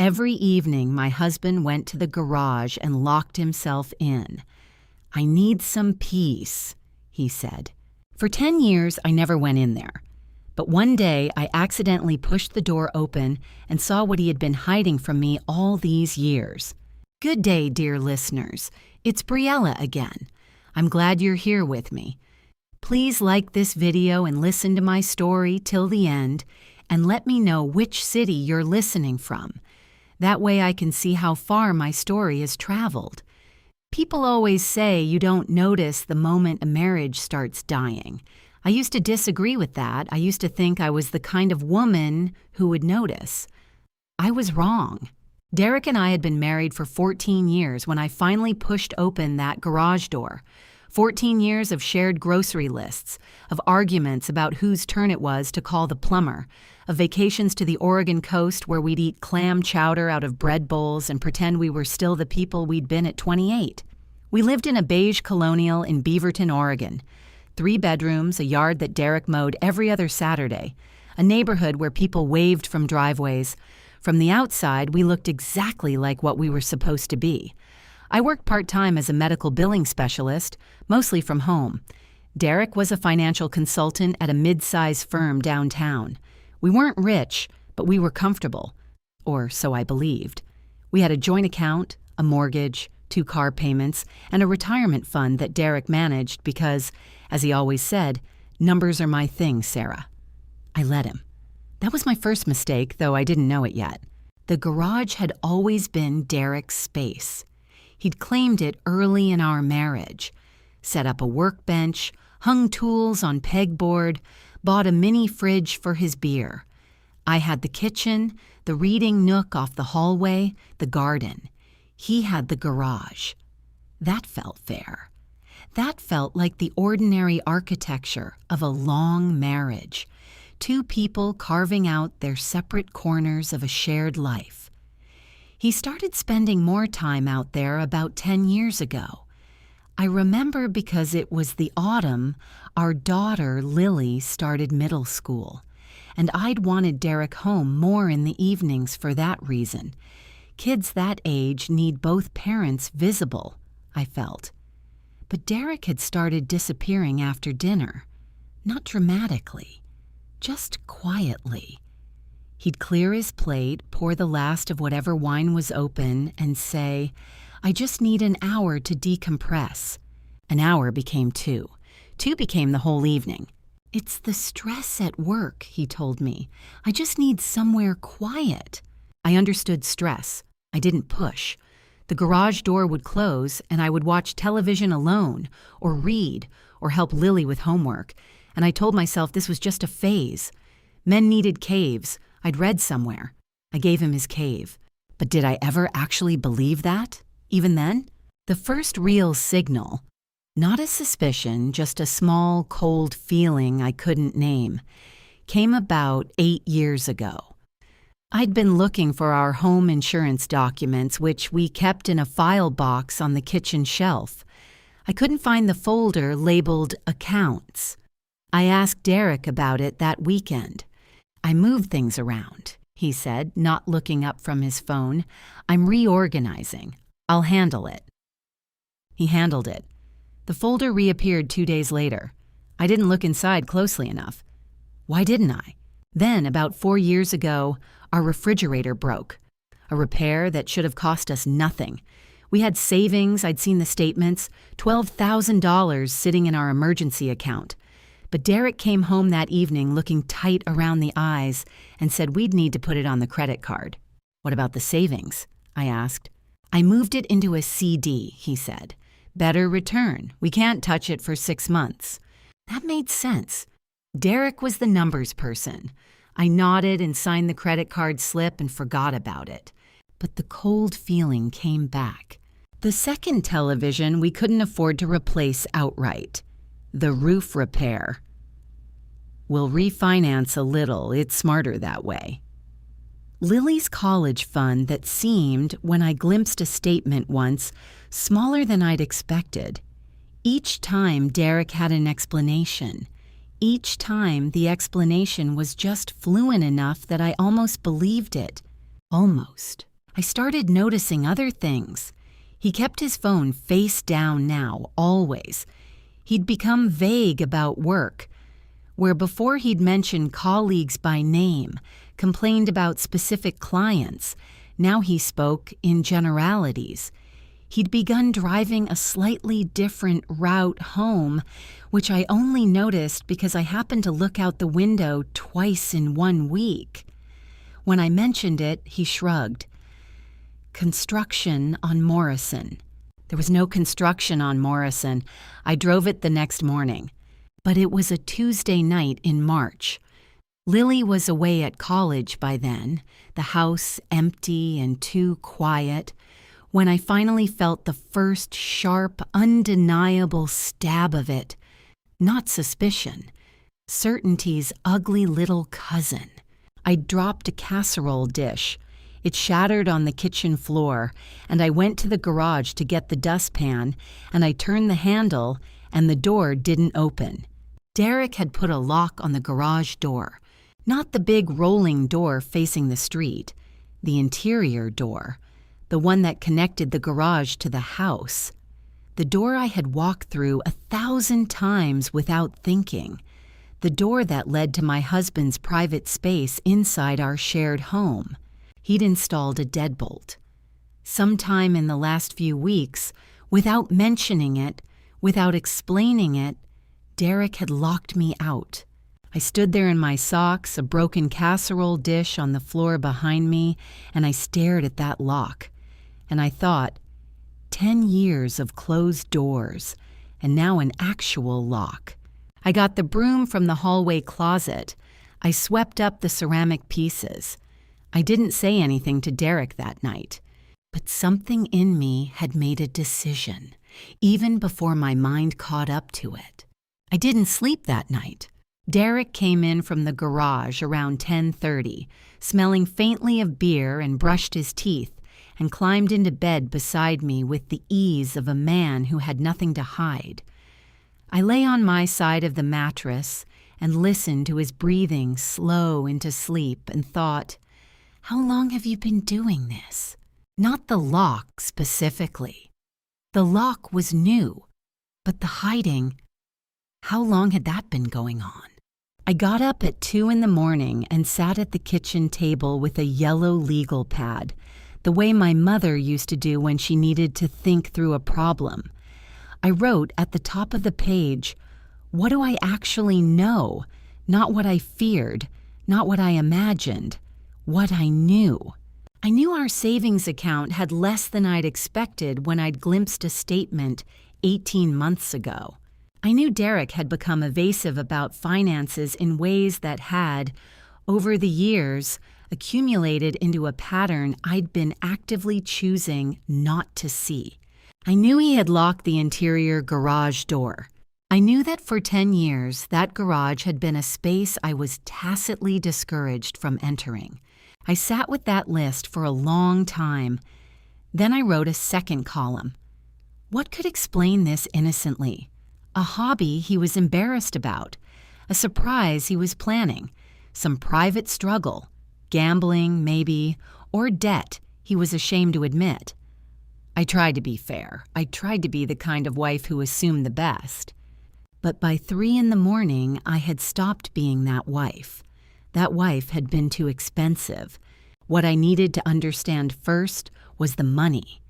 Every evening, my husband went to the garage and locked himself in. "I need some peace," he said. For 10 years, I never went in there. But one day, I accidentally pushed the door open and saw what he had been hiding from me all these years. Good day, dear listeners. It's Briella again. I'm glad you're here with me. Please like this video and listen to my story till the end, and let me know which city you're listening from. That way I can see how far my story has traveled. People always say you don't notice the moment a marriage starts dying. I used to disagree with that. I used to think I was the kind of woman who would notice. I was wrong. Derek and I had been married for 14 years when I finally pushed open that garage door. 14 years of shared grocery lists, of arguments about whose turn it was to call the plumber, of vacations to the Oregon coast where we'd eat clam chowder out of bread bowls and pretend we were still the people we'd been at 28. We lived in a beige colonial in Beaverton, Oregon. 3 bedrooms, a yard that Derek mowed every other Saturday, a neighborhood where people waved from driveways. From the outside, we looked exactly like what we were supposed to be. I worked part-time as a medical billing specialist, mostly from home. Derek was a financial consultant at a mid-size firm downtown. We weren't rich, but we were comfortable, or so I believed. We had a joint account, a mortgage, 2 car payments, and a retirement fund that Derek managed because, as he always said, "Numbers are my thing, Sarah." I let him. That was my first mistake, though I didn't know it yet. The garage had always been Derek's space. He'd claimed it early in our marriage. Set up a workbench, hung tools on pegboard, bought a mini fridge for his beer. I had the kitchen, the reading nook off the hallway, the garden. He had the garage. That felt fair. That felt like the ordinary architecture of a long marriage. 2 people carving out their separate corners of a shared life. He started spending more time out there about 10 years ago. I remember because it was the autumn our daughter, Lily, started middle school, and I'd wanted Derek home more in the evenings for that reason. Kids that age need both parents visible, I felt. But Derek had started disappearing after dinner. Not dramatically, just quietly. He'd clear his plate, pour the last of whatever wine was open, and say, "I just need an hour to decompress." An hour became 2. 2 became the whole evening. "It's the stress at work," he told me. "I just need somewhere quiet." I understood stress. I didn't push. The garage door would close, and I would watch television alone, or read, or help Lily with homework, and I told myself this was just a phase. Men needed caves. I'd read somewhere. I gave him his cave. But did I ever actually believe that, even then? The first real signal, not a suspicion, just a small, cold feeling I couldn't name, came about 8 years ago. I'd been looking for our home insurance documents, which we kept in a file box on the kitchen shelf. I couldn't find the folder labeled Accounts. I asked Derek about it that weekend. "I moved things around," he said, not looking up from his phone. "I'm reorganizing. I'll handle it." He handled it. The folder reappeared 2 days later. I didn't look inside closely enough. Why didn't I? Then, about 4 years ago, our refrigerator broke. A repair that should have cost us nothing. We had savings, I'd seen the statements, $12,000 sitting in our emergency account. But Derek came home that evening looking tight around the eyes and said we'd need to put it on the credit card. "What about the savings?" I asked. "I moved it into a CD," he said. "Better return. We can't touch it for 6 months." That made sense. Derek was the numbers person. I nodded and signed the credit card slip and forgot about it. But the cold feeling came back. The second television we couldn't afford to replace outright. The roof repair. "We'll refinance a little. It's smarter that way." Lily's college fund that seemed, when I glimpsed a statement once, smaller than I'd expected. Each time Derek had an explanation. Each time the explanation was just fluent enough that I almost believed it. Almost. I started noticing other things. He kept his phone face down now, always. He'd become vague about work, where before he'd mentioned colleagues by name, complained about specific clients. Now he spoke in generalities. He'd begun driving a slightly different route home, which I only noticed because I happened to look out the window twice in 1 week. When I mentioned it, he shrugged. Construction on Morrison. There was no construction on Morrison. I drove it the next morning. But it was a Tuesday night in March. Lily was away at college by then, the house empty and too quiet, when I finally felt the first sharp, undeniable stab of it. Not suspicion. Certainty's ugly little cousin. I dropped a casserole dish. It shattered on the kitchen floor, and I went to the garage to get the dustpan, and I turned the handle, and the door didn't open. Derek had put a lock on the garage door. Not the big rolling door facing the street, the interior door, the one that connected the garage to the house. The door I had walked through 1,000 times without thinking. The door that led to my husband's private space inside our shared home. He'd installed a deadbolt. Sometime in the last few weeks, without mentioning it, without explaining it, Derek had locked me out. I stood there in my socks, a broken casserole dish on the floor behind me, and I stared at that lock. And I thought, 10 years of closed doors, and now an actual lock. I got the broom from the hallway closet. I swept up the ceramic pieces. I didn't say anything to Derek that night, but something in me had made a decision, even before my mind caught up to it. I didn't sleep that night. Derek came in from the garage around 10:30, smelling faintly of beer, and brushed his teeth, and climbed into bed beside me with the ease of a man who had nothing to hide. I lay on my side of the mattress and listened to his breathing slow into sleep and thought, how long have you been doing this? Not the lock specifically. The lock was new, but the hiding, how long had that been going on? I got up at 2 a.m. and sat at the kitchen table with a yellow legal pad, the way my mother used to do when she needed to think through a problem. I wrote at the top of the page, what do I actually know? Not what I feared, not what I imagined. What I knew. I knew our savings account had less than I'd expected when I'd glimpsed a statement 18 months ago. I knew Derek had become evasive about finances in ways that had, over the years, accumulated into a pattern I'd been actively choosing not to see. I knew he had locked the interior garage door. I knew that for 10 years, that garage had been a space I was tacitly discouraged from entering. I sat with that list for a long time. Then I wrote a second column. What could explain this innocently? A hobby he was embarrassed about, a surprise he was planning, some private struggle, gambling maybe, or debt he was ashamed to admit. I tried to be fair. I tried to be the kind of wife who assumed the best. But by 3 a.m, I had stopped being that wife. That wife had been too expensive. What I needed to understand first was the money.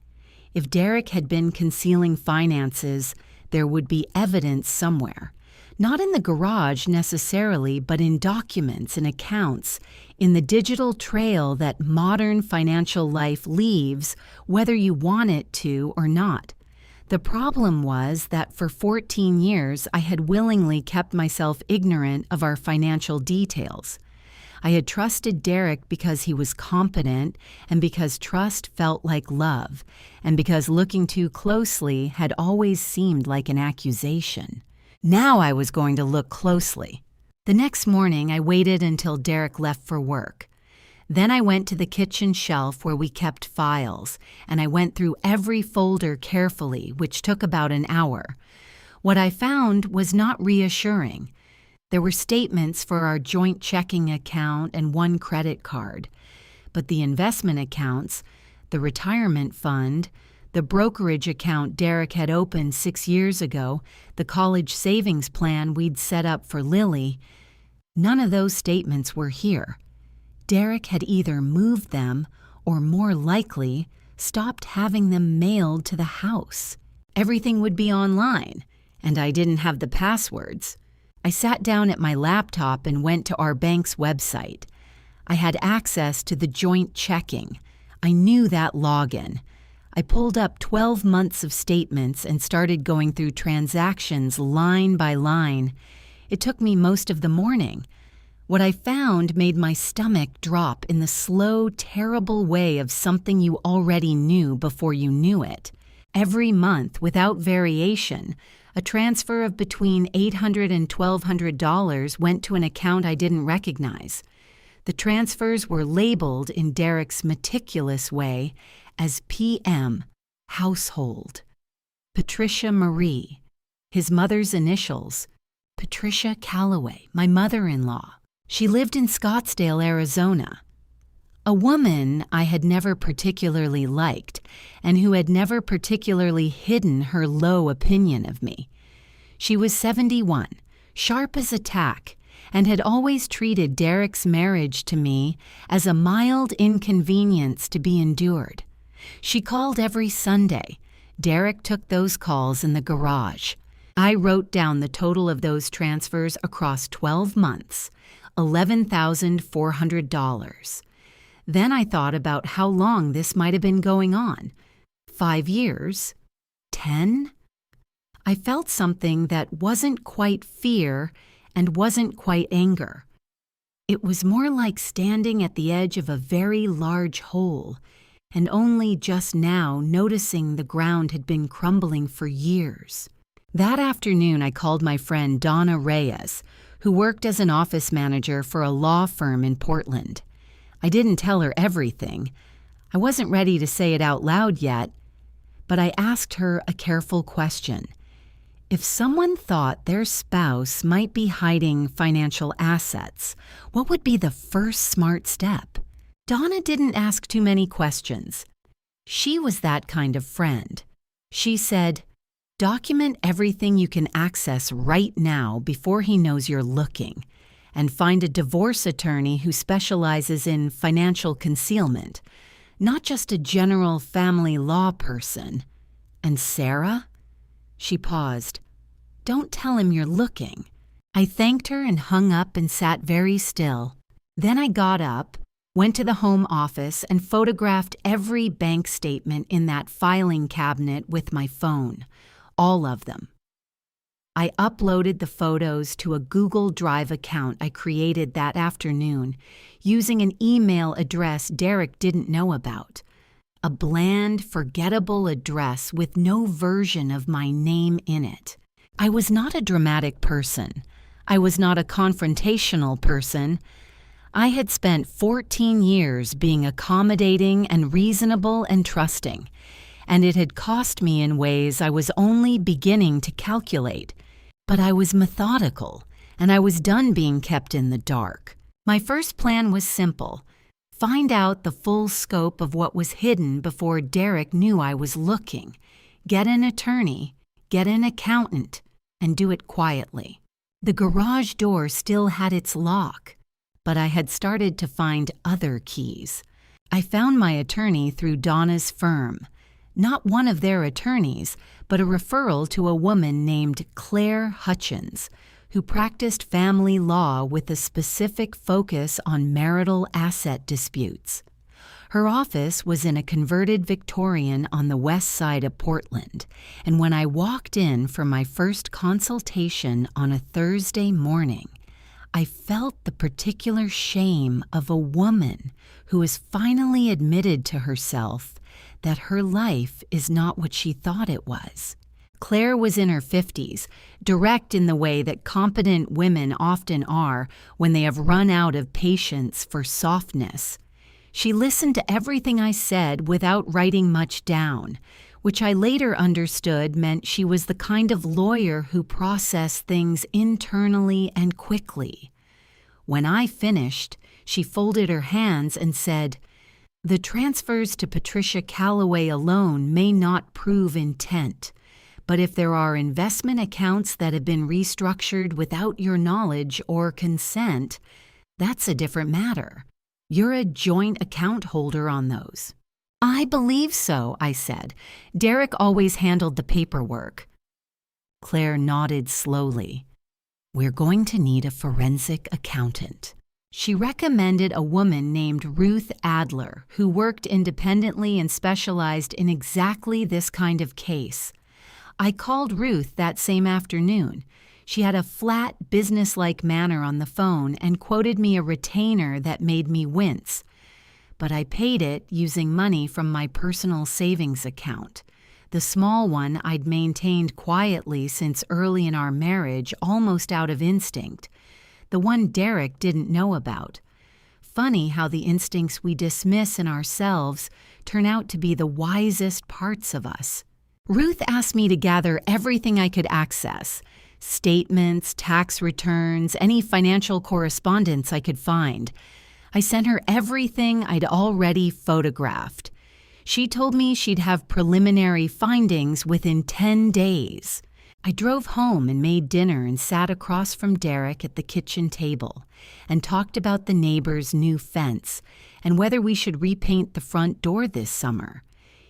If Derek had been concealing finances, there would be evidence somewhere. Not in the garage necessarily, but in documents and accounts, in the digital trail that modern financial life leaves, whether you want it to or not. The problem was that for 14 years I had willingly kept myself ignorant of our financial details. I had trusted Derek because he was competent, and because trust felt like love, and because looking too closely had always seemed like an accusation. Now I was going to look closely. The next morning I waited until Derek left for work. Then I went to the kitchen shelf where we kept files, and I went through every folder carefully, which took about an hour. What I found was not reassuring. There were statements for our joint checking account and one credit card. But the investment accounts, the retirement fund, the brokerage account Derek had opened 6 years ago, the college savings plan we'd set up for Lily. None of those statements were here. Derek had either moved them or, more likely, stopped having them mailed to the house. Everything would be online, and I didn't have the passwords. I sat down at my laptop and went to our bank's website. I had access to the joint checking. I knew that login. I pulled up 12 months of statements and started going through transactions line by line. It took me most of the morning. What I found made my stomach drop in the slow, terrible way of something you already knew before you knew it. Every month, without variation, a transfer of between $800 and $1,200 went to an account I didn't recognize. The transfers were labeled in Derek's meticulous way as PM, household. Patricia Marie, his mother's initials. Patricia Calloway, my mother-in-law. She lived in Scottsdale, Arizona. A woman I had never particularly liked and who had never particularly hidden her low opinion of me. She was 71, sharp as a tack, and had always treated Derek's marriage to me as a mild inconvenience to be endured. She called every Sunday. Derek took those calls in the garage. I wrote down the total of those transfers across 12 months, $11,400. Then I thought about how long this might have been going on. 5 years? 10? I felt something that wasn't quite fear and wasn't quite anger. It was more like standing at the edge of a very large hole and only just now noticing the ground had been crumbling for years. That afternoon, I called my friend Donna Reyes, who worked as an office manager for a law firm in Portland. I didn't tell her everything. I wasn't ready to say it out loud yet, but I asked her a careful question. If someone thought their spouse might be hiding financial assets, what would be the first smart step? Donna didn't ask too many questions. She was that kind of friend. She said, "Document everything you can access right now before he knows you're looking, and find a divorce attorney who specializes in financial concealment, not just a general family law person." And Sarah? She paused. "Don't tell him you're looking." I thanked her and hung up and sat very still. Then I got up, went to the home office, and photographed every bank statement in that filing cabinet with my phone, all of them. I uploaded the photos to a Google Drive account I created that afternoon using an email address Derek didn't know about. A bland, forgettable address with no version of my name in it. I was not a dramatic person. I was not a confrontational person. I had spent 14 years being accommodating and reasonable and trusting, and it had cost me in ways I was only beginning to calculate. But I was methodical, and I was done being kept in the dark. My first plan was simple: find out the full scope of what was hidden before Derek knew I was looking, get an attorney, get an accountant, and do it quietly. The garage door still had its lock, but I had started to find other keys. I found my attorney through Donna's firm. Not one of their attorneys, but a referral to a woman named Claire Hutchins, who practiced family law with a specific focus on marital asset disputes. Her office was in a converted Victorian on the west side of Portland, and when I walked in for my first consultation on a Thursday morning, I felt the particular shame of a woman who has finally admitted to herself that her life is not what she thought it was. Claire was in her 50s, direct in the way that competent women often are when they have run out of patience for softness. She listened to everything I said without writing much down, which I later understood meant she was the kind of lawyer who processed things internally and quickly. When I finished, she folded her hands and said, The transfers to Patricia Calloway alone may not prove intent, but if there are investment accounts that have been restructured without your knowledge or consent, that's a different matter. You're a joint account holder on those. I believe so, I said. Derek always handled the paperwork. Claire nodded slowly. We're going to need a forensic accountant. She recommended a woman named Ruth Adler, who worked independently and specialized in exactly this kind of case. I called Ruth that same afternoon. She had a flat, businesslike manner on the phone and quoted me a retainer that made me wince. But I paid it using money from my personal savings account, the small one I'd maintained quietly since early in our marriage, almost out of instinct, the one Derek didn't know about. Funny how the instincts we dismiss in ourselves turn out to be the wisest parts of us. Ruth asked me to gather everything I could access: statements, tax returns, any financial correspondence I could find. I sent her everything I'd already photographed. She told me she'd have preliminary findings within 10 days. I drove home and made dinner and sat across from Derek at the kitchen table and talked about the neighbor's new fence and whether we should repaint the front door this summer.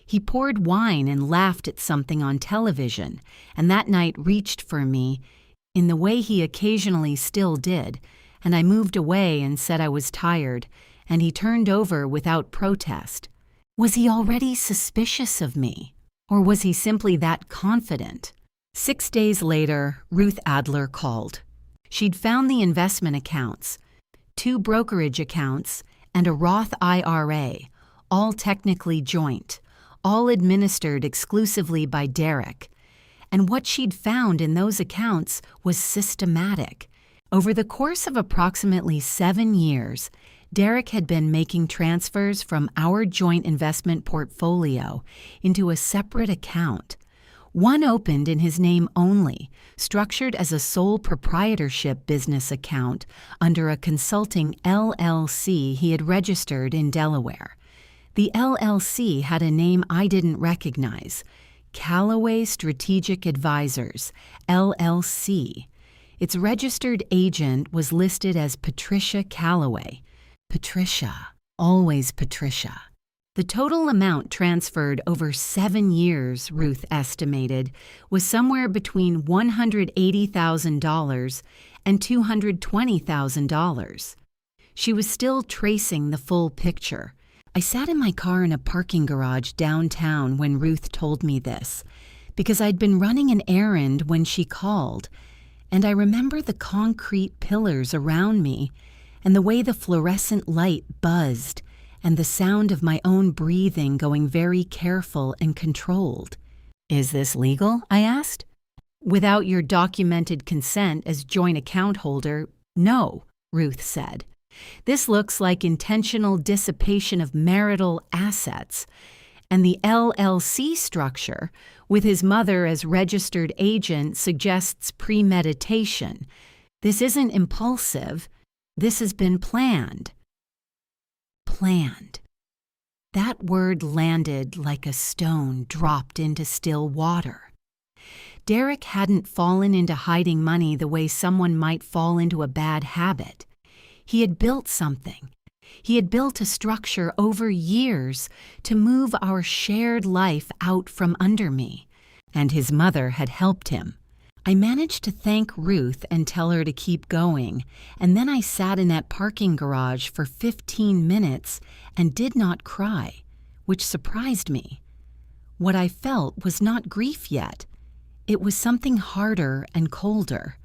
He poured wine and laughed at something on television, and that night reached for me in the way he occasionally still did, and I moved away and said I was tired, and he turned over without protest. Was he already suspicious of me, or was he simply that confident? 6 days later, Ruth Adler called. She'd found the investment accounts, 2 brokerage accounts, and a Roth IRA, all technically joint, all administered exclusively by Derek. And what she'd found in those accounts was systematic. Over the course of approximately 7 years, Derek had been making transfers from our joint investment portfolio into a separate account. One opened in his name only, structured as a sole proprietorship business account under a consulting LLC he had registered in Delaware. The LLC had a name I didn't recognize: Callaway Strategic Advisors, LLC. Its registered agent was listed as Patricia Callaway. Patricia, always Patricia. The total amount transferred over 7 years, Ruth estimated, was somewhere between $180,000 and $220,000. She was still tracing the full picture. I sat in my car in a parking garage downtown when Ruth told me this, because I'd been running an errand when she called, and I remember the concrete pillars around me and the way the fluorescent light buzzed, and the sound of my own breathing going very careful and controlled. Is this legal? I asked. Without your documented consent as joint account holder, no, Ruth said. This looks like intentional dissipation of marital assets, and the LLC structure, with his mother as registered agent, suggests premeditation. This isn't impulsive. This has been planned. Planned. That word landed like a stone dropped into still water. Derek hadn't fallen into hiding money the way someone might fall into a bad habit. He had built something. He had built a structure over years to move our shared life out from under me, and his mother had helped him. I managed to thank Ruth and tell her to keep going, and then I sat in that parking garage for 15 minutes and did not cry, which surprised me. What I felt was not grief yet. It was something harder and colder.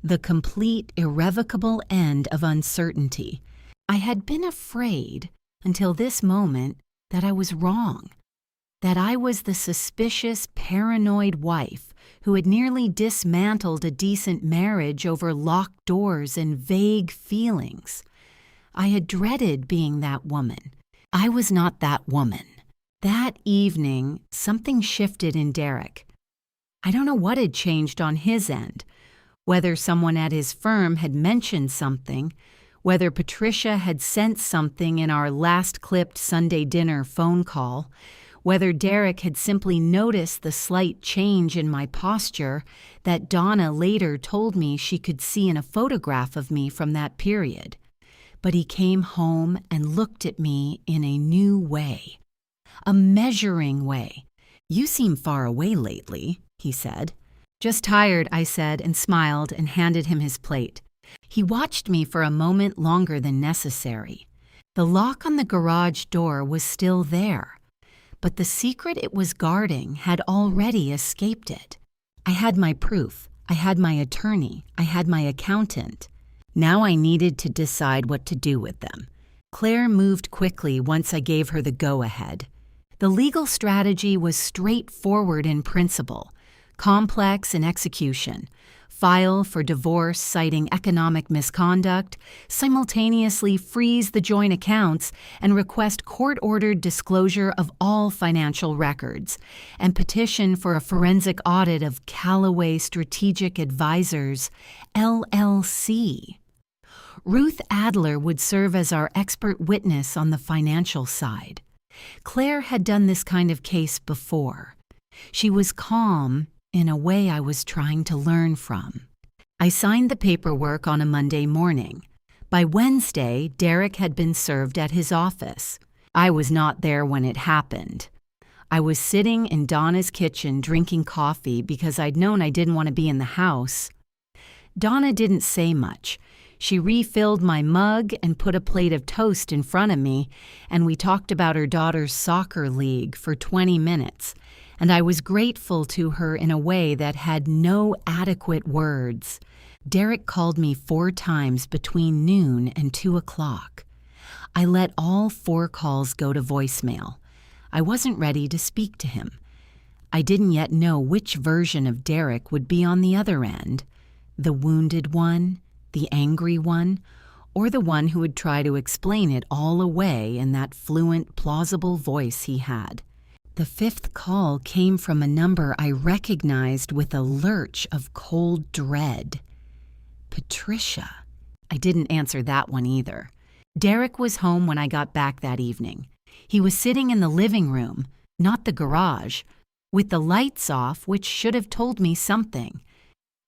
The complete, irrevocable end of uncertainty. I had been afraid, until this moment, that I was wrong, that I was the suspicious, paranoid wife who had nearly dismantled a decent marriage over locked doors and vague feelings. I had dreaded being that woman. I was not that woman. That evening, something shifted in Derek. I don't know what had changed on his end, whether someone at his firm had mentioned something, whether Patricia had sensed something in our last clipped Sunday dinner phone call, whether Derek had simply noticed the slight change in my posture that Donna later told me she could see in a photograph of me from that period. But he came home and looked at me in a new way, a measuring way. "You seem far away lately," he said. "Just tired," I said, and smiled and handed him his plate. He watched me for a moment longer than necessary. The lock on the garage door was still there, but the secret it was guarding had already escaped it. I had my proof, I had my attorney, I had my accountant. Now I needed to decide what to do with them. Claire moved quickly once I gave her the go-ahead. The legal strategy was straightforward in principle, complex in execution. File for divorce citing economic misconduct, simultaneously freeze the joint accounts and request court-ordered disclosure of all financial records, and petition for a forensic audit of Callaway Strategic Advisors, LLC. Ruth Adler would serve as our expert witness on the financial side. Claire had done this kind of case before. She was calm in a way I was trying to learn from. I signed the paperwork on a Monday morning. By Wednesday, Derek had been served at his office. I was not there when it happened. I was sitting in Donna's kitchen drinking coffee because I'd known I didn't want to be in the house. Donna didn't say much. She refilled my mug and put a plate of toast in front of me, and we talked about her daughter's soccer league for 20 minutes. And I was grateful to her in a way that had no adequate words. Derek called me 4 times between noon and 2 o'clock. I let all 4 calls go to voicemail. I wasn't ready to speak to him. I didn't yet know which version of Derek would be on the other end, the wounded one, the angry one, or the one who would try to explain it all away in that fluent, plausible voice he had. The 5th call came from a number I recognized with a lurch of cold dread. Patricia. I didn't answer that one either. Derek was home when I got back that evening. He was sitting in the living room, not the garage, with the lights off, which should have told me something.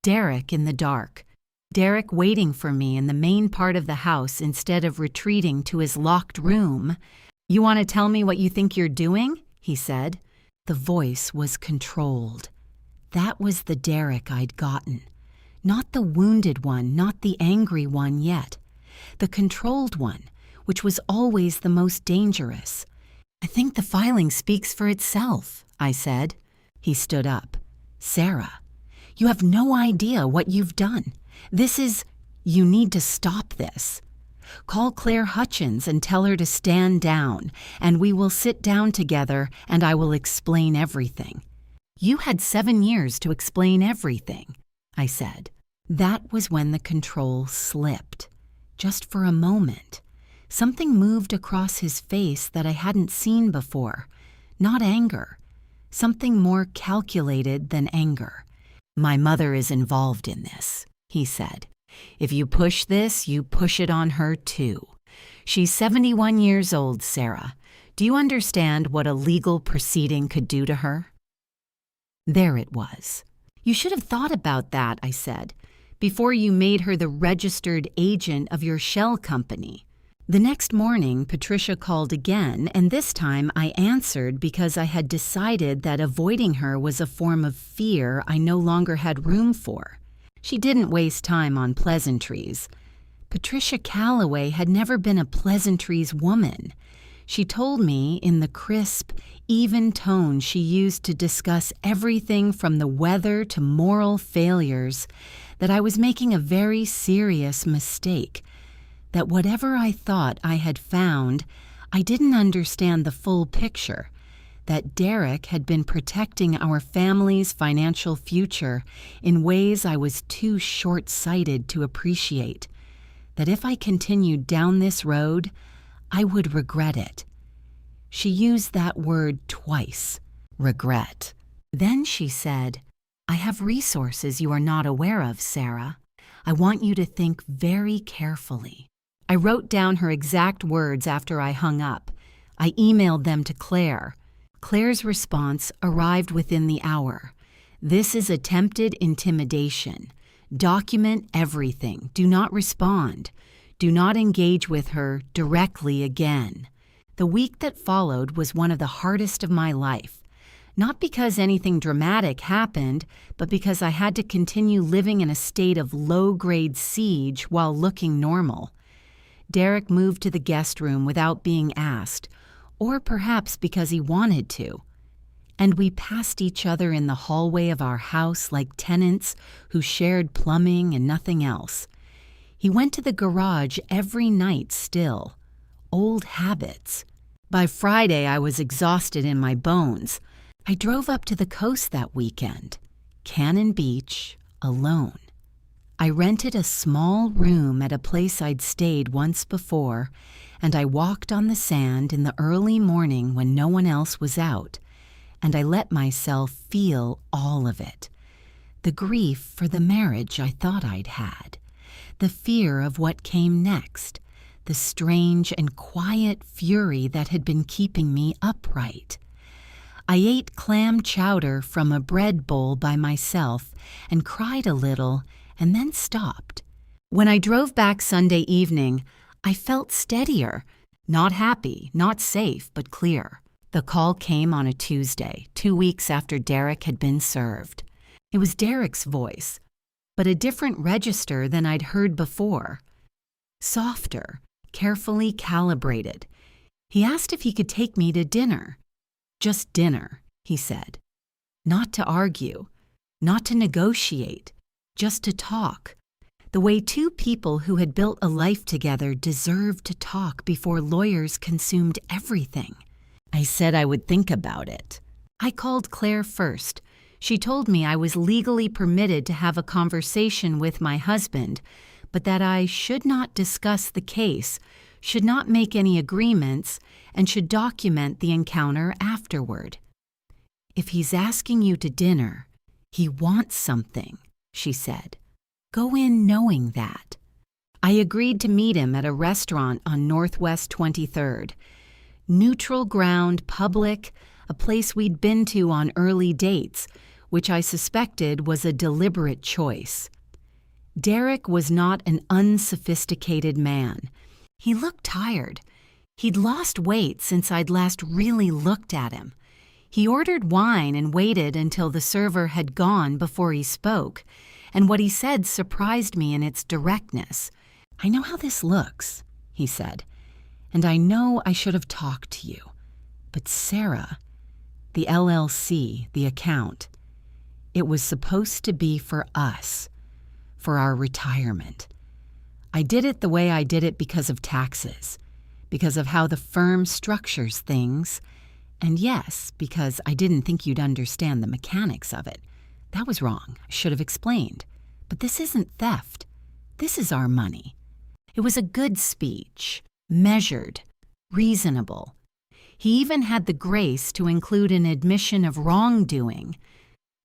Derek in the dark. Derek waiting for me in the main part of the house instead of retreating to his locked room. "You want to tell me what you think you're doing?" he said. The voice was controlled. That was the Derek I'd gotten. Not the wounded one, not the angry one yet. The controlled one, which was always the most dangerous. "I think the filing speaks for itself," I said. He stood up. "Sarah, you have no idea what you've done. You need to stop this. Call Claire Hutchins and tell her to stand down, and we will sit down together and I will explain everything." "You had 7 years to explain everything," I said. That was when the control slipped. Just for a moment. Something moved across his face that I hadn't seen before. Not anger. Something more calculated than anger. "My mother is involved in this," he said. "If you push this, you push it on her too. She's 71 years old, Sarah. Do you understand what a legal proceeding could do to her?" There it was. "You should have thought about that," I said, "before you made her the registered agent of your shell company." The next morning, Patricia called again, and this time I answered because I had decided that avoiding her was a form of fear I no longer had room for. She didn't waste time on pleasantries. Patricia Callaway had never been a pleasantries woman. She told me in the crisp, even tone she used to discuss everything from the weather to moral failures that I was making a very serious mistake, that whatever I thought I had found, I didn't understand the full picture, that Derek had been protecting our family's financial future in ways I was too short-sighted to appreciate, that if I continued down this road, I would regret it. She used that word twice, regret. Then she said, "I have resources you are not aware of, Sarah. I want you to think very carefully." I I wrote down her exact words after I hung up. I emailed them to Claire. Claire's response arrived within the hour. This is attempted intimidation. Document everything. Do not respond. Do not engage with her directly again. The week that followed was one of the hardest of my life. Not because anything dramatic happened, but because I had to continue living in a state of low-grade siege while looking normal. Derek moved to the guest room without being asked, or perhaps because he wanted to. And we passed each other in the hallway of our house like tenants who shared plumbing and nothing else. He went to the garage every night still. Old habits. By Friday, I was exhausted in my bones. I drove up to the coast that weekend. Cannon Beach, alone. I rented a small room at a place I'd stayed once before, and I walked on the sand in the early morning when no one else was out, and I let myself feel all of it. The grief for the marriage I thought I'd had, the fear of what came next, the strange and quiet fury that had been keeping me upright. I ate clam chowder from a bread bowl by myself and cried a little and then stopped. When I drove back Sunday evening, I felt steadier, not happy, not safe, but clear. The call came on a Tuesday, 2 weeks after Derek had been served. It was Derek's voice, but a different register than I'd heard before. Softer, carefully calibrated. He asked if he could take me to dinner. Just dinner, he said. Not to argue, not to negotiate, just to talk. The way two people who had built a life together deserved to talk before lawyers consumed everything. I said I would think about it. I called Claire first. She told me I was legally permitted to have a conversation with my husband, but that I should not discuss the case, should not make any agreements, and should document the encounter afterward. If he's asking you to dinner, he wants something, she said. Go in knowing that. I agreed to meet him at a restaurant on Northwest 23rd. Neutral ground, public, a place we'd been to on early dates, which I suspected was a deliberate choice. Derek was not an unsophisticated man. He looked tired. He'd lost weight since I'd last really looked at him. He ordered wine and waited until the server had gone before he spoke, and what he said surprised me in its directness. I know how this looks, he said, and I know I should have talked to you. But Sarah, the LLC, the account, it was supposed to be for us, for our retirement. I did it the way I did it because of taxes, because of how the firm structures things, and yes, because I didn't think you'd understand the mechanics of it. That was wrong. I should have explained. But this isn't theft. This is our money. It was a good speech, measured, reasonable. He even had the grace to include an admission of wrongdoing,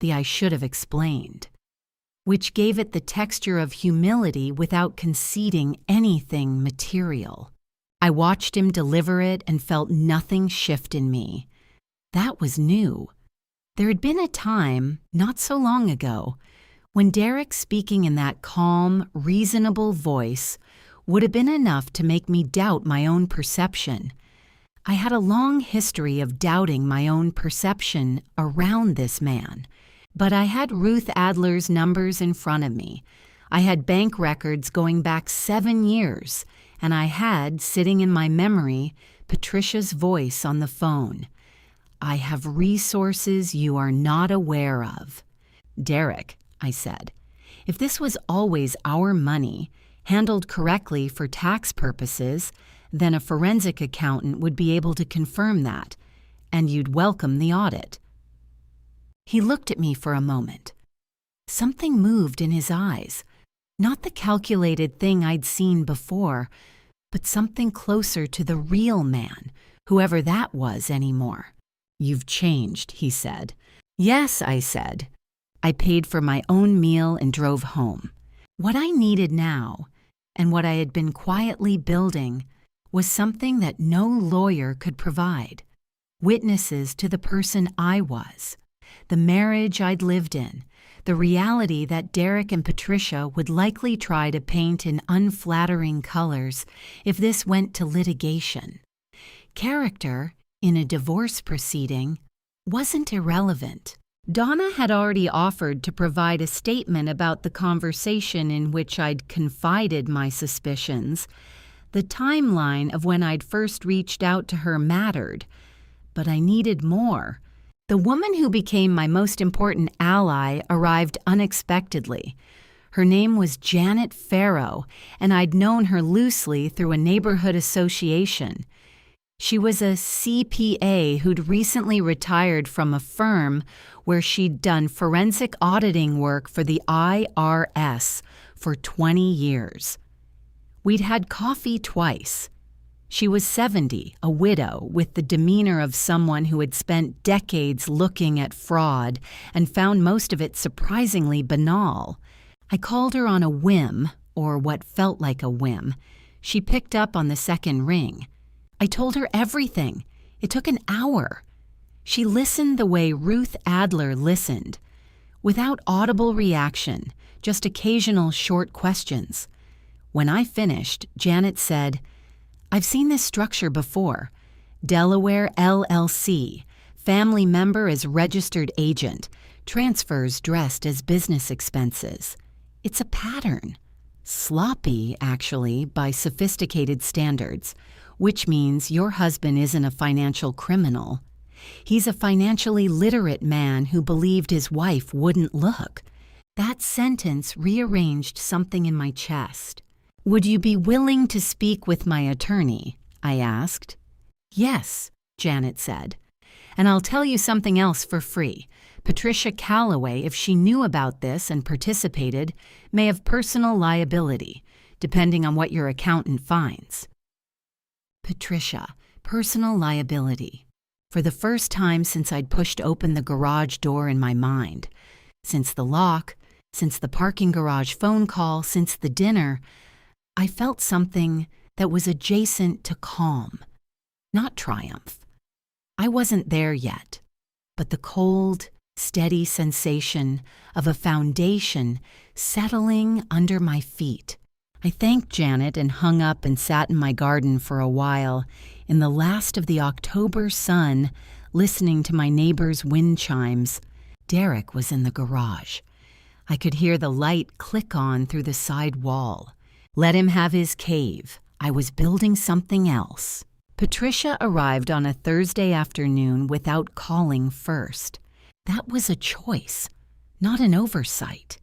the I should have explained, which gave it the texture of humility without conceding anything material. I watched him deliver it and felt nothing shift in me. That was new. There had been a time, not so long ago, when Derek speaking in that calm, reasonable voice would have been enough to make me doubt my own perception. I had a long history of doubting my own perception around this man, but I had Ruth Adler's numbers in front of me. I had bank records going back 7 years, and I had, sitting in my memory, Patricia's voice on the phone. I have resources you are not aware of. Derek, I said, if this was always our money, handled correctly for tax purposes, then a forensic accountant would be able to confirm that, and you'd welcome the audit. He looked at me for a moment. Something moved in his eyes, not the calculated thing I'd seen before, but something closer to the real man, whoever that was anymore. You've changed, he said. Yes, I said. I paid for my own meal and drove home. What I needed now, and what I had been quietly building was something that no lawyer could provide. Witnesses to the person I was, the marriage I'd lived in, the reality that Derek and Patricia would likely try to paint in unflattering colors if this went to litigation. Character, in a divorce proceeding, wasn't irrelevant. Donna had already offered to provide a statement about the conversation in which I'd confided my suspicions. The timeline of when I'd first reached out to her mattered, but I needed more. The woman who became my most important ally arrived unexpectedly. Her name was Janet Farrow, and I'd known her loosely through a neighborhood association. She was a CPA who'd recently retired from a firm where she'd done forensic auditing work for the IRS for 20 years. We'd had coffee twice. She was 70, a widow, with the demeanor of someone who had spent decades looking at fraud and found most of it surprisingly banal. I called her on a whim, or what felt like a whim. She picked up on the second ring. I told her everything. It took an hour. She listened the way Ruth Adler listened, without audible reaction, just occasional short questions. When I finished, Janet said, "I've seen this structure before. Delaware LLC, family member as registered agent, transfers dressed as business expenses. It's a pattern. Sloppy, actually, by sophisticated standards, which means your husband isn't a financial criminal. He's a financially literate man who believed his wife wouldn't look." That sentence rearranged something in my chest. "Would you be willing to speak with my attorney?" I asked. "Yes," Janet said. "And I'll tell you something else for free. Patricia Calloway, if she knew about this and participated, may have personal liability, depending on what your accountant finds." Patricia, personal liability. For the first time since I'd pushed open the garage door in my mind, since the lock, since the parking garage phone call, since the dinner, I felt something that was adjacent to calm, not triumph. I wasn't there yet, but the cold, steady sensation of a foundation settling under my feet. I thanked Janet and hung up and sat in my garden for a while, in the last of the October sun, listening to my neighbor's wind chimes. Derek was in the garage. I could hear the light click on through the side wall. Let him have his cave. I was building something else. Patricia arrived on a Thursday afternoon without calling first. That was a choice, not an oversight.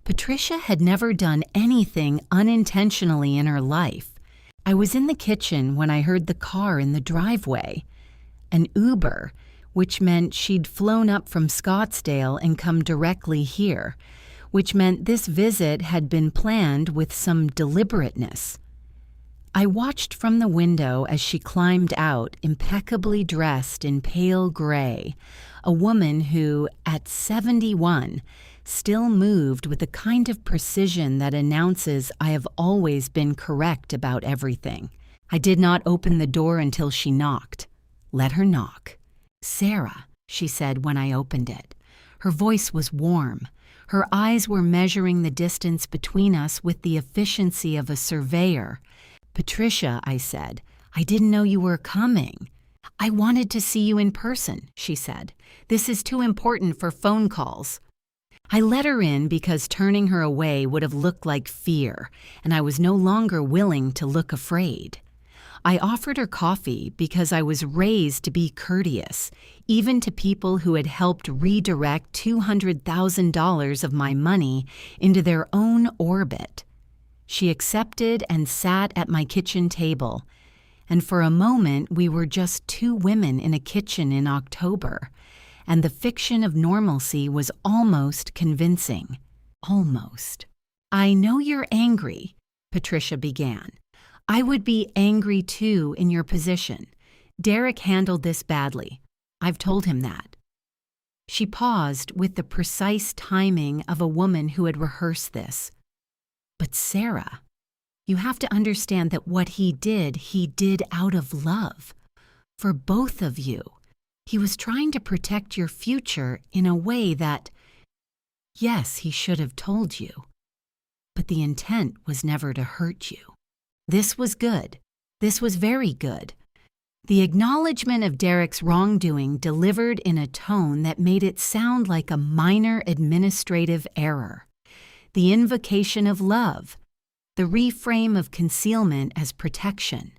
Patricia had never done anything unintentionally in her life. I was in the kitchen when I heard the car in the driveway. An Uber, which meant she'd flown up from Scottsdale and come directly here, which meant this visit had been planned with some deliberateness. I watched from the window as she climbed out, impeccably dressed in pale gray, a woman who, at 71, still moved with the kind of precision that announces I have always been correct about everything. I did not open the door until she knocked. Let her knock. "Sarah," she said when I opened it. Her voice was warm. Her eyes were measuring the distance between us with the efficiency of a surveyor. "Patricia," I said, "I didn't know you were coming." "I wanted to see you in person," she said. "This is too important for phone calls." I let her in because turning her away would have looked like fear, and I was no longer willing to look afraid. I offered her coffee because I was raised to be courteous, even to people who had helped redirect $200,000 of my money into their own orbit. She accepted and sat at my kitchen table, and for a moment we were just two women in a kitchen in October, and the fiction of normalcy was almost convincing. Almost. "I know you're angry," Patricia began. "I would be angry too in your position. Derek handled this badly. I've told him that." She paused with the precise timing of a woman who had rehearsed this. "But Sarah, You have to understand that what he did out of love. For both of you. He was trying to protect your future in a way that, yes, he should have told you. But the intent was never to hurt you. This was good. This was very good. The acknowledgement of Derek's wrongdoing delivered in a tone that made it sound like a minor administrative error. The invocation of love. The reframe of concealment as protection.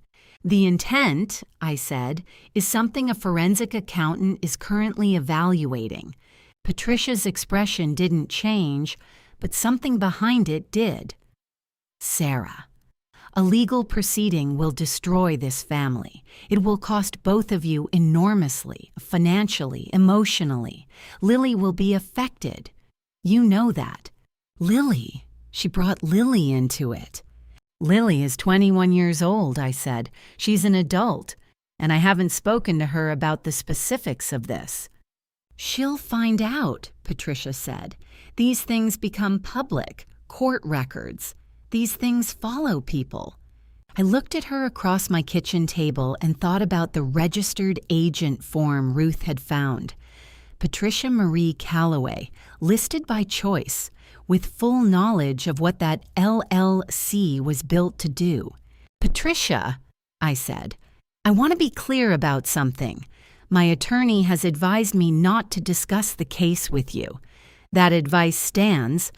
The intent, I said, is something a forensic accountant is currently evaluating. Patricia's expression didn't change, but something behind it did. Sarah. A legal proceeding will destroy this family. It will cost both of you enormously, financially, emotionally. Lily will be affected. You know that. Lily. She brought Lily into it. Lily is 21 years old, I said. She's an adult, and I haven't spoken to her about the specifics of this. She'll find out, Patricia said. These things become public, court records. These things follow people. I looked at her across my kitchen table and thought about the registered agent form Ruth had found. Patricia Marie Calloway, listed by choice, with full knowledge of what that LLC was built to do. Patricia, I said, I want to be clear about something. My attorney has advised me not to discuss the case with you. That advice stands.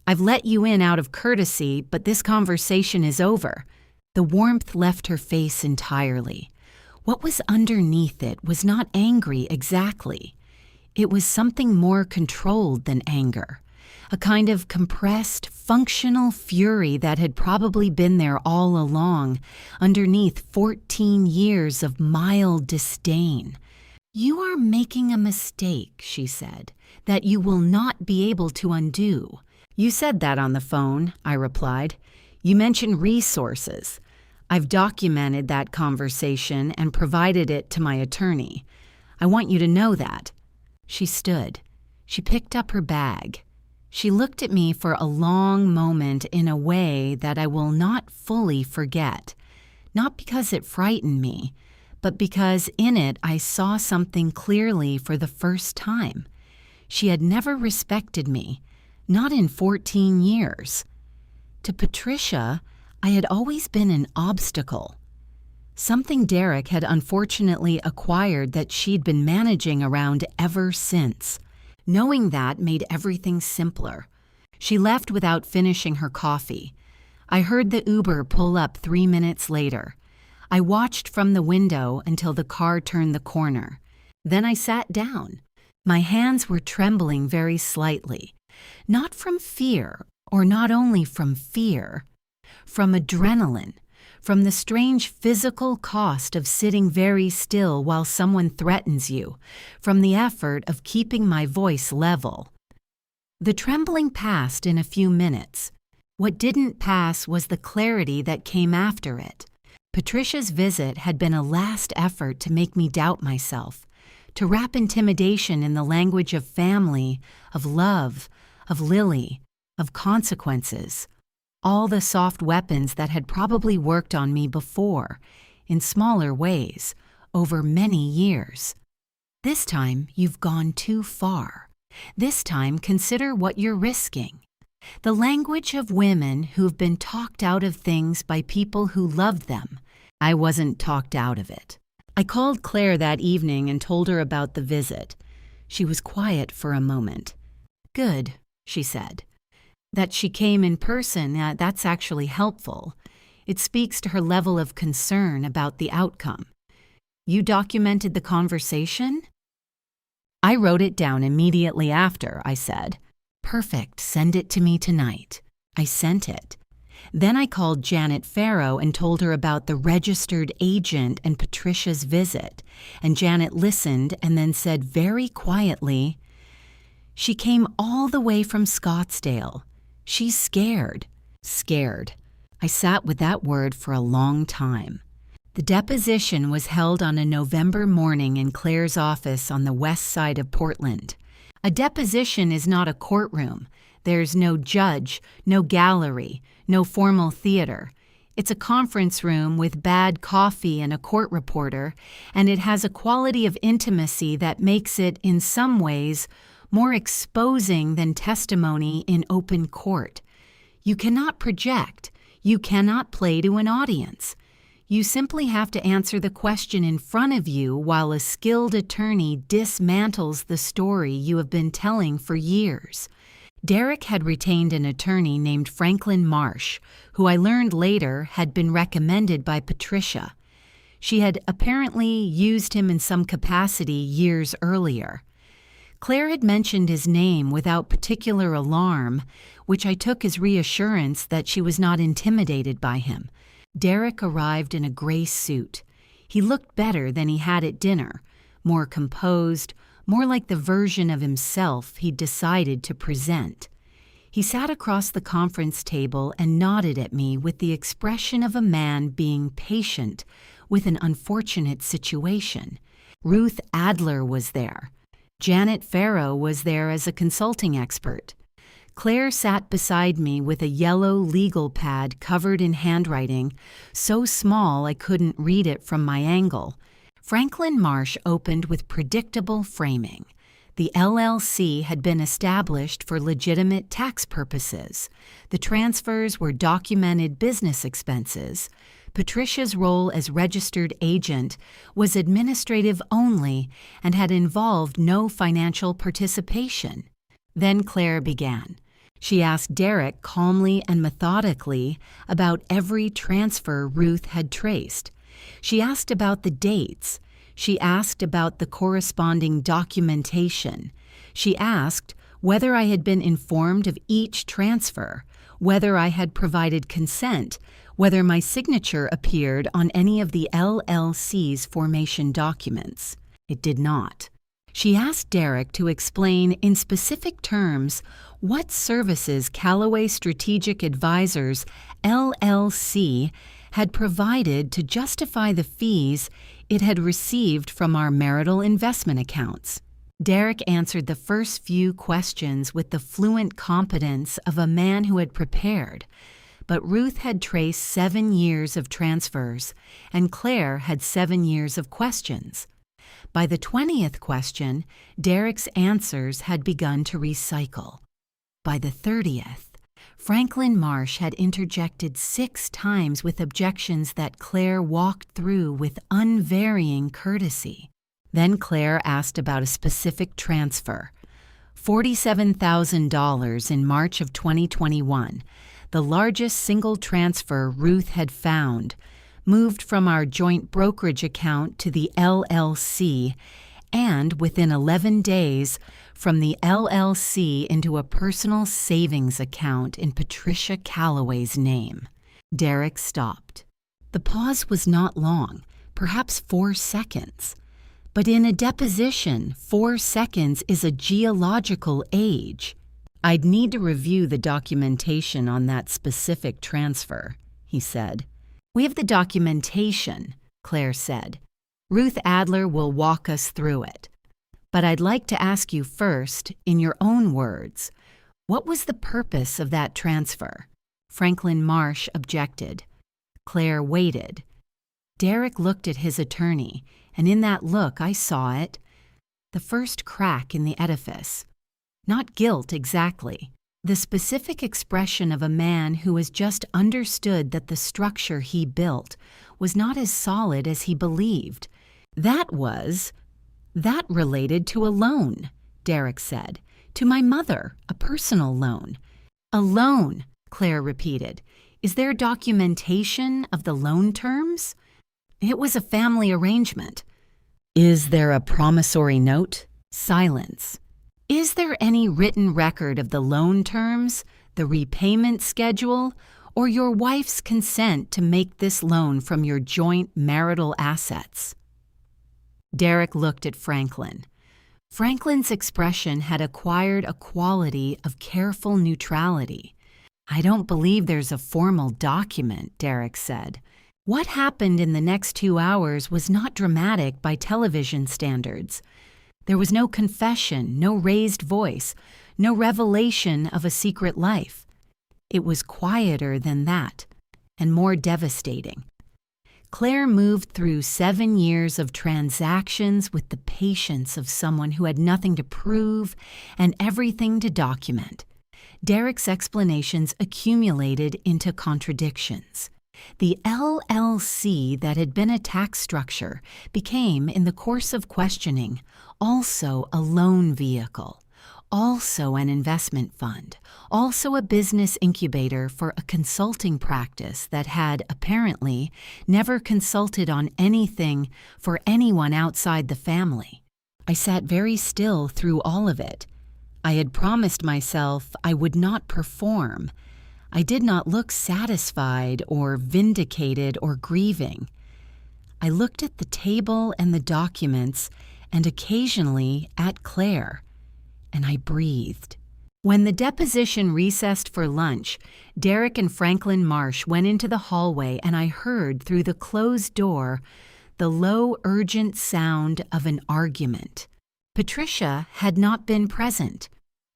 I've let you in out of courtesy, but this conversation is over. The warmth left her face entirely. What was underneath it was not angry exactly. It was something more controlled than anger. A kind of compressed, functional fury that had probably been there all along, underneath 14 years of mild disdain. You are making a mistake, she said, that you will not be able to undo. You said that on the phone, I replied. You mentioned resources. I've documented that conversation and provided it to my attorney. I want you to know that. She stood. She picked up her bag. She looked at me for a long moment in a way that I will not fully forget, not because it frightened me, but because in it I saw something clearly for the first time. She had never respected me, not in 14 years. To Patricia, I had always been an obstacle. Something Derek had unfortunately acquired that she'd been managing around ever since. Knowing that made everything simpler. She left without finishing her coffee. I heard the Uber pull up 3 minutes later. I watched from the window until the car turned the corner. Then I sat down. My hands were trembling very slightly. Not from fear, or not only from fear, from adrenaline, from the strange physical cost of sitting very still while someone threatens you, from the effort of keeping my voice level. The trembling passed in a few minutes. What didn't pass was the clarity that came after it. Patricia's visit had been a last effort to make me doubt myself, to wrap intimidation in the language of family, of love, of Lily, of consequences. All the soft weapons that had probably worked on me before, in smaller ways, over many years. This time, you've gone too far. This time, consider what you're risking. The language of women who've been talked out of things by people who loved them. I wasn't talked out of it. I called Claire that evening and told her about the visit. She was quiet for a moment. Good, she said. That she came in person, that's actually helpful. It speaks to her level of concern about the outcome. You documented the conversation? I wrote it down immediately after, I said. Perfect, send it to me tonight. I sent it. Then I called Janet Farrow and told her about the registered agent and Patricia's visit, and Janet listened and then said very quietly, She came all the way from Scottsdale. She's scared. Scared. I sat with that word for a long time. The deposition was held on a November morning in Claire's office on the west side of Portland. A deposition is not a courtroom. There's no judge, no gallery, no formal theater. It's a conference room with bad coffee and a court reporter, and it has a quality of intimacy that makes it, in some ways, more exposing than testimony in open court. You cannot project. You cannot play to an audience. You simply have to answer the question in front of you while a skilled attorney dismantles the story you have been telling for years. Derek had retained an attorney named Franklin Marsh, who I learned later had been recommended by Patricia. She had apparently used him in some capacity years earlier. Claire had mentioned his name without particular alarm, which I took as reassurance that she was not intimidated by him. Derek arrived in a gray suit. He looked better than he had at dinner, more composed, more like the version of himself he'd decided to present. He sat across the conference table and nodded at me with the expression of a man being patient with an unfortunate situation. Ruth Adler was there. Janet Farrow was there as a consulting expert. Claire sat beside me with a yellow legal pad covered in handwriting, so small I couldn't read it from my angle. Franklin Marsh opened with predictable framing. The LLC had been established for legitimate tax purposes. The transfers were documented business expenses. Patricia's role as registered agent was administrative only and had involved no financial participation. Then Claire began. She asked Derek calmly and methodically about every transfer Ruth had traced. She asked about the dates. She asked about the corresponding documentation. She asked whether I had been informed of each transfer, whether I had provided consent, whether my signature appeared on any of the LLC's formation documents. It did not. She asked Derek to explain in specific terms what services Callaway Strategic Advisors, LLC, had provided to justify the fees it had received from our marital investment accounts. Derek answered the first few questions with the fluent competence of a man who had prepared, but Ruth had traced 7 years of transfers, and Claire had 7 years of questions. By the 20th question, Derek's answers had begun to recycle. By the 30th, Franklin Marsh had interjected 6 times with objections that Claire walked through with unvarying courtesy. Then Claire asked about a specific transfer. $47,000 in March of 2021, the largest single transfer Ruth had found, moved from our joint brokerage account to the LLC, and within 11 days, from the LLC into a personal savings account in Patricia Callaway's name. Derek stopped. The pause was not long, perhaps 4 seconds. But in a deposition, 4 seconds is a geological age. I'd need to review the documentation on that specific transfer, he said. We have the documentation, Claire said. Ruth Adler will walk us through it. But I'd like to ask you first, in your own words, what was the purpose of that transfer? Franklin Marsh objected. Claire waited. Derek looked at his attorney, and in that look I saw it. The first crack in the edifice. Not guilt exactly. The specific expression of a man who has just understood that the structure he built was not as solid as he believed. That related to a loan, Derek said. To my mother, a personal loan. A loan, Claire repeated. Is there documentation of the loan terms? It was a family arrangement. Is there a promissory note? Silence. Is there any written record of the loan terms, the repayment schedule, or your wife's consent to make this loan from your joint marital assets? Derek looked at Franklin. Franklin's expression had acquired a quality of careful neutrality. I don't believe there's a formal document, Derek said. What happened in the next 2 hours was not dramatic by television standards. There was no confession, no raised voice, no revelation of a secret life. It was quieter than that. and more devastating. Claire moved through 7 years of transactions with the patience of someone who had nothing to prove and everything to document. Derek's explanations accumulated into contradictions. The LLC that had been a tax structure became, in the course of questioning, also a loan vehicle, also an investment fund, also a business incubator for a consulting practice that had, apparently, never consulted on anything for anyone outside the family. I sat very still through all of it. I had promised myself I would not perform. I did not look satisfied or vindicated or grieving. I looked at the table and the documents and occasionally at Claire, and I breathed. When the deposition recessed for lunch, Derek and Franklin Marsh went into the hallway, and I heard through the closed door the low, urgent sound of an argument. Patricia had not been present.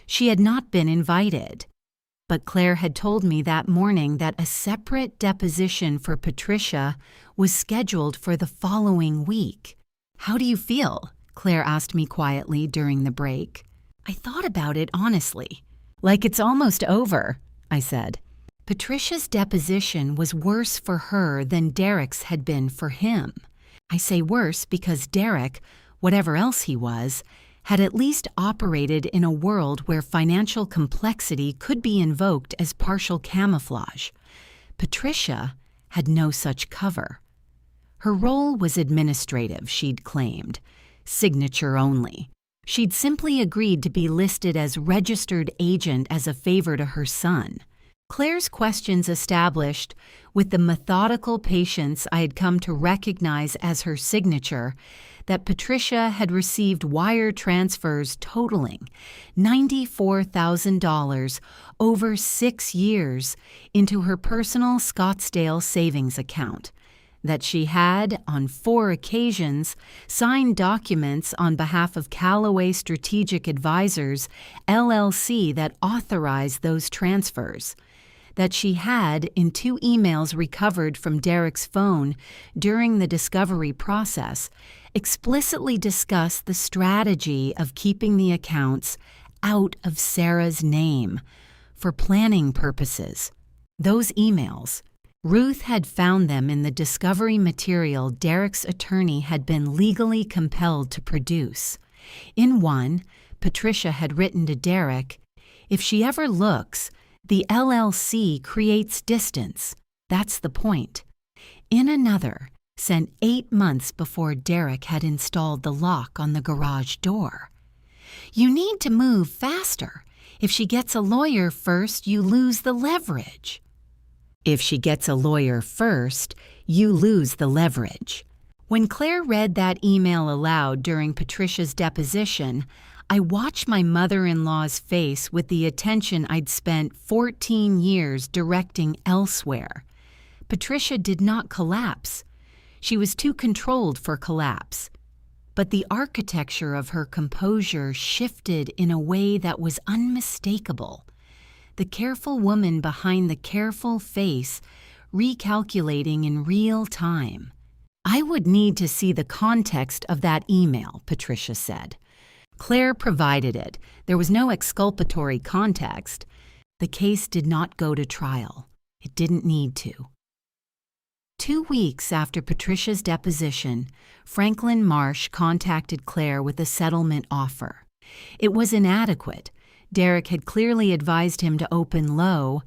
She had not been invited. But Claire had told me that morning that a separate deposition for Patricia was scheduled for the following week. "How do you feel?" Claire asked me quietly during the break. I thought about it honestly. "Like it's almost over," I said. Patricia's deposition was worse for her than Derek's had been for him. I say worse because Derek, whatever else he was, had at least operated in a world where financial complexity could be invoked as partial camouflage. Patricia had no such cover. Her role was administrative, she'd claimed, signature only. She'd simply agreed to be listed as registered agent as a favor to her son. Claire's questions established, with the methodical patience I had come to recognize as her signature, that Patricia had received wire transfers totaling $94,000 over 6 years into her personal Scottsdale savings account, that she had, on 4 occasions, signed documents on behalf of Callaway Strategic Advisors, LLC, that authorized those transfers, that she had, in 2 emails recovered from Derek's phone during the discovery process, explicitly discussed the strategy of keeping the accounts out of Sarah's name for planning purposes. Those emails, Ruth had found them in the discovery material Derek's attorney had been legally compelled to produce. In one, Patricia had written to Derek, "If she ever looks, the LLC creates distance. That's the point." In another, sent 8 months before Derek had installed the lock on the garage door, "You need to move faster. If she gets a lawyer first, you lose the leverage." If she gets a lawyer first, you lose the leverage. When Claire read that email aloud during Patricia's deposition, I watched my mother-in-law's face with the attention I'd spent 14 years directing elsewhere. Patricia did not collapse. She was too controlled for collapse. But the architecture of her composure shifted in a way that was unmistakable. The careful woman behind the careful face recalculating in real time. "I would need to see the context of that email," Patricia said. Claire provided it. There was no exculpatory context. The case did not go to trial. It didn't need to. 2 weeks after Patricia's deposition, Franklin Marsh contacted Claire with a settlement offer. It was inadequate. Derek had clearly advised him to open low,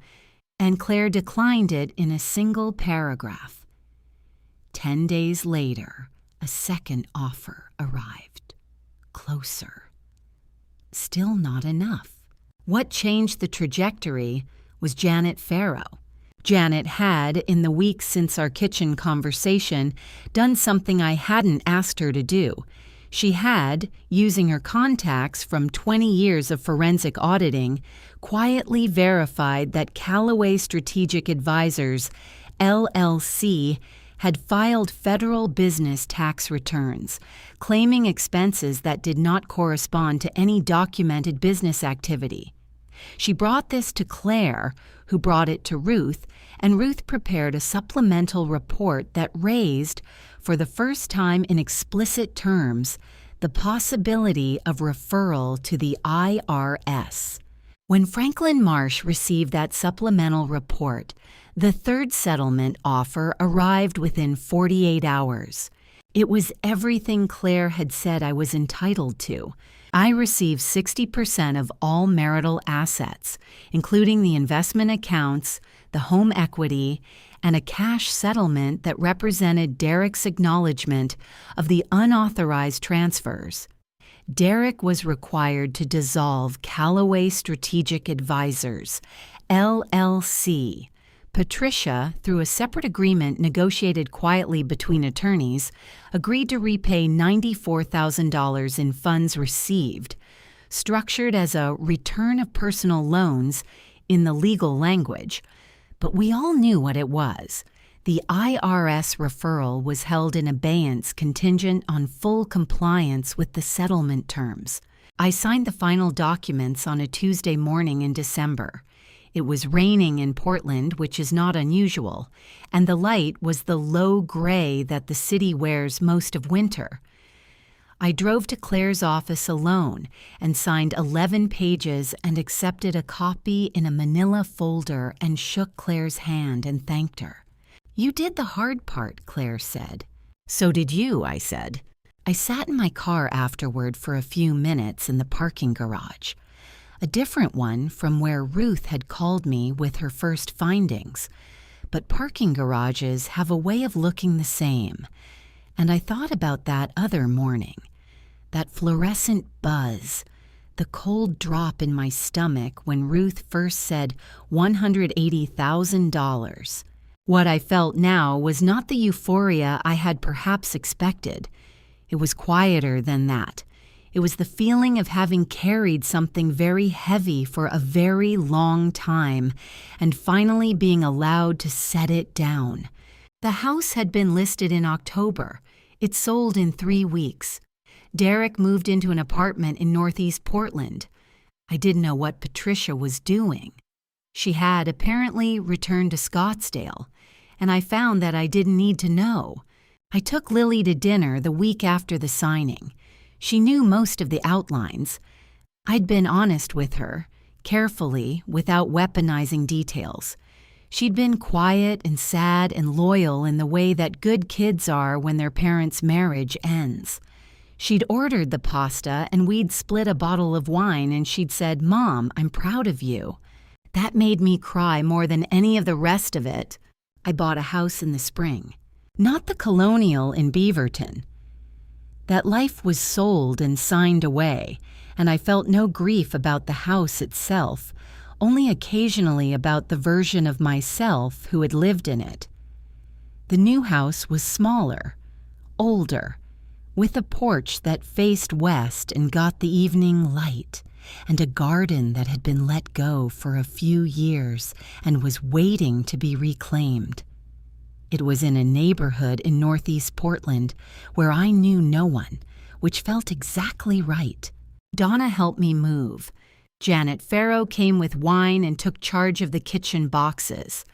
and Claire declined it in a single paragraph. 10 days later, a second offer arrived. Closer. Still not enough. What changed the trajectory was Janet Farrow. Janet had, in the weeks since our kitchen conversation, done something I hadn't asked her to do. She had, using her contacts from 20 years of forensic auditing, quietly verified that Callaway Strategic Advisors, LLC, had filed federal business tax returns, claiming expenses that did not correspond to any documented business activity. She brought this to Claire, who brought it to Ruth, and Ruth prepared a supplemental report that raised, for the first time in explicit terms, the possibility of referral to the IRS. When Franklin Marsh received that supplemental report, the third settlement offer arrived within 48 hours. It was everything Claire had said I was entitled to. I received 60% of all marital assets, including the investment accounts, the home equity, and a cash settlement that represented Derek's acknowledgement of the unauthorized transfers. Derek was required to dissolve Callaway Strategic Advisors, LLC. Patricia, through a separate agreement negotiated quietly between attorneys, agreed to repay $94,000 in funds received, structured as a return of personal loans in the legal language. But we all knew what it was. The IRS referral was held in abeyance contingent on full compliance with the settlement terms. I signed the final documents on a Tuesday morning in December. It was raining in Portland, which is not unusual, and the light was the low gray that the city wears most of winter. I drove to Claire's office alone and signed 11 pages and accepted a copy in a manila folder and shook Claire's hand and thanked her. "You did the hard part," Claire said. "So did you," I said. I sat in my car afterward for a few minutes in the parking garage. A different one from where Ruth had called me with her first findings. But parking garages have a way of looking the same. And I thought about that other morning. That fluorescent buzz. The cold drop in my stomach when Ruth first said $180,000. What I felt now was not the euphoria I had perhaps expected. It was quieter than that. It was the feeling of having carried something very heavy for a very long time and finally being allowed to set it down. The house had been listed in October. It sold in 3 weeks. Derek moved into an apartment in Northeast Portland. I didn't know what Patricia was doing. She had apparently returned to Scottsdale, and I found that I didn't need to know. I took Lily to dinner the week after the signing. She knew most of the outlines. I'd been honest with her, carefully, without weaponizing details. She'd been quiet and sad and loyal in the way that good kids are when their parents' marriage ends. She'd ordered the pasta and we'd split a bottle of wine and she'd said, "Mom, I'm proud of you." That made me cry more than any of the rest of it. I bought a house in the spring. Not the Colonial in Beaverton. That life was sold and signed away, and I felt no grief about the house itself, only occasionally about the version of myself who had lived in it. The new house was smaller, older, with a porch that faced west and got the evening light, and a garden that had been let go for a few years and was waiting to be reclaimed. It was in a neighborhood in Northeast Portland where I knew no one, which felt exactly right. Donna helped me move. Janet Farrow came with wine and took charge of the kitchen boxes.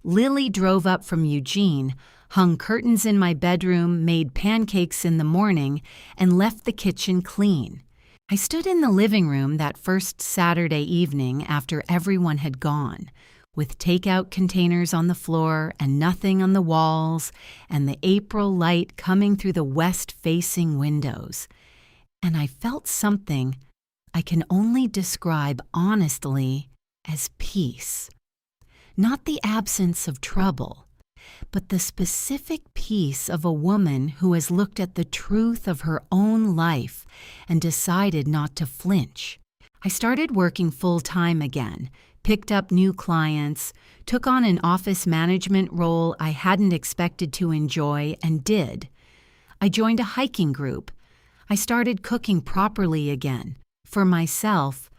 Lily drove up from Eugene, hung curtains in my bedroom, made pancakes in the morning, and left the kitchen clean. I stood in the living room that first Saturday evening after everyone had gone, with takeout containers on the floor and nothing on the walls, and the April light coming through the west-facing windows. And I felt something I can only describe honestly as peace. Not the absence of trouble, but the specific peace of a woman who has looked at the truth of her own life and decided not to flinch. I started working full-time again, picked up new clients, took on an office management role I hadn't expected to enjoy and did. I joined a hiking group. I started cooking properly again, for myself,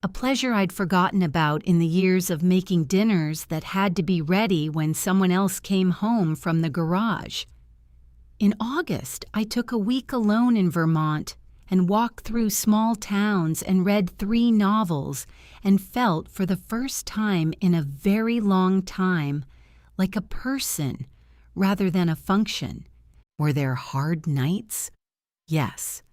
a pleasure I'd forgotten about in the years of making dinners that had to be ready when someone else came home from the garage. In August, I took a week alone in Vermont and walked through small towns and read 3 novels and felt for the first time in a very long time like a person rather than a function. Were there hard nights? Yes.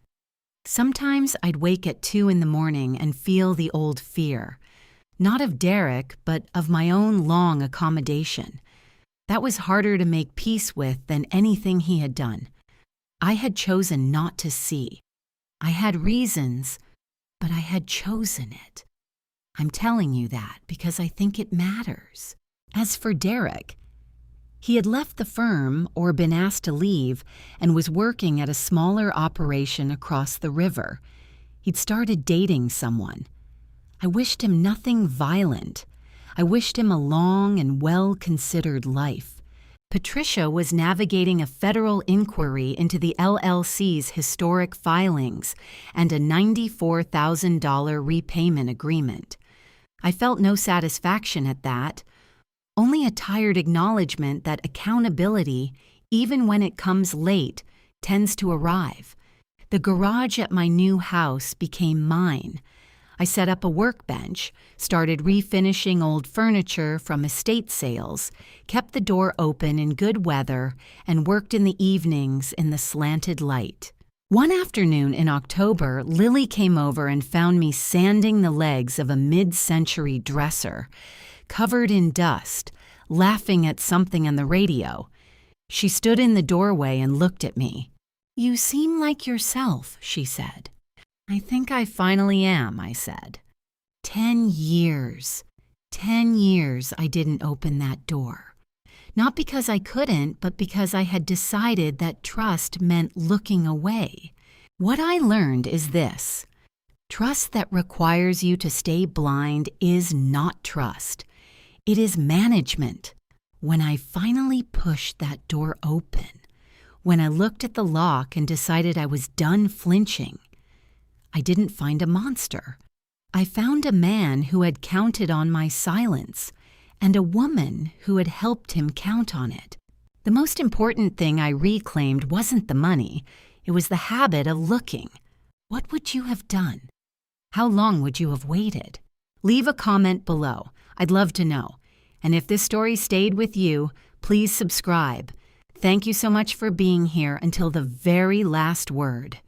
Sometimes I'd wake at 2 in the morning and feel the old fear, not of Derek, but of my own long accommodation. That was harder to make peace with than anything he had done. I had chosen not to see. I had reasons, but I had chosen it. I'm telling you that because I think it matters. As for Derek, he had left the firm or been asked to leave and was working at a smaller operation across the river. He'd started dating someone. I wished him nothing violent. I wished him a long and well-considered life. Patricia was navigating a federal inquiry into the LLC's historic filings and a $94,000 repayment agreement. I felt no satisfaction at that, only a tired acknowledgement that accountability, even when it comes late, tends to arrive. The garage at my new house became mine. I set up a workbench, started refinishing old furniture from estate sales, kept the door open in good weather, and worked in the evenings in the slanted light. One afternoon in October, Lily came over and found me sanding the legs of a mid-century dresser, covered in dust, laughing at something on the radio. She stood in the doorway and looked at me. "You seem like yourself," she said. "I think I finally am," I said. 10 years. 10 years I didn't open that door. Not because I couldn't, but because I had decided that trust meant looking away. What I learned is this: trust that requires you to stay blind is not trust. It is management. When I finally pushed that door open, when I looked at the lock and decided I was done flinching, I didn't find a monster. I found a man who had counted on my silence, and a woman who had helped him count on it. The most important thing I reclaimed wasn't the money, it was the habit of looking. What would you have done? How long would you have waited? Leave a comment below. I'd love to know. And if this story stayed with you, please subscribe. Thank you so much for being here until the very last word.